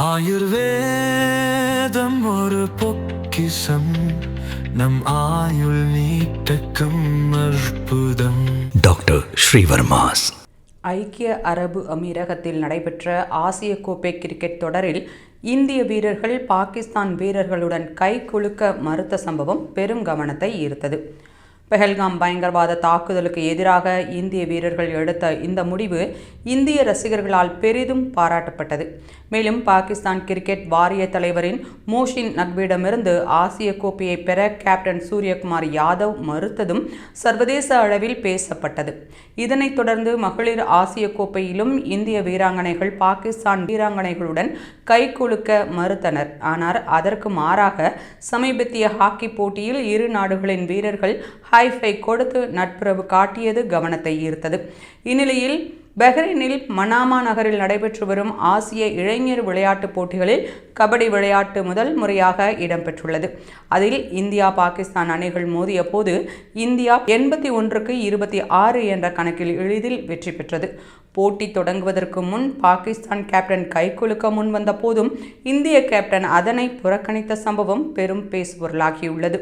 ஆயுர்வேதம் ஒரு பொக்கிஷம், நம் ஆயுள் நீட்டக்கும் அற்புதம். டாக்டர் ஸ்ரீவர்மாஸ். ஐக்கிய அரபு அமீரகத்தில் நடைபெற்ற ஆசிய கோப்பை கிரிக்கெட் தொடரில் இந்திய வீரர்கள் பாகிஸ்தான் வீரர்களுடன் கை குலுக்க மறுத்த சம்பவம் பெரும் கவனத்தை ஈர்த்தது. பெஹல்காம் பயங்கரவாத தாக்குதலுக்கு எதிராக இந்திய வீரர்கள் எடுத்த இந்த முடிவு இந்திய ரசிகர்களால் பெரிதும் பாராட்டப்பட்டது. மேலும் பாகிஸ்தான் கிரிக்கெட் வாரிய தலைவரின் மோஷின் நக்வியிடமிருந்து ஆசிய கோப்பையை பெற கேப்டன் சூரியகுமார் யாதவ் மறுத்ததும் சர்வதேச அளவில் பேசப்பட்டது. இதனைத் தொடர்ந்து மகளிர் ஆசிய கோப்பையிலும் இந்திய வீராங்கனைகள் பாகிஸ்தான் வீராங்கனைகளுடன் கைகுலுக்க மறுத்தனர். ஆனால் அதற்கு மாறாக சமீபத்திய ஹாக்கி போட்டியில் இரு நாடுகளின் வீரர்கள் ஹைஃபை கொடுத்து நட்புறவு காட்டியது கவனத்தை ஈர்த்தது. இந்நிலையில் பஹ்ரைனில் மனாமா நகரில் நடைபெற்று வரும் ஆசிய இளைஞர் விளையாட்டுப் போட்டிகளில் கபடி விளையாட்டு முதல் முறையாக இடம்பெற்றுள்ளது. அதில் இந்தியா பாகிஸ்தான் அணிகள் மோதிய போது இந்தியா 81-26 என்ற கணக்கில் எளிதில் வெற்றி பெற்றது. போட்டி தொடங்குவதற்கு முன் பாகிஸ்தான் கேப்டன் கைகுலுக்க முன் வந்த போதும் இந்திய கேப்டன் அதனை புறக்கணித்த சம்பவம் பெரும் பேசுபொருளாகியுள்ளது.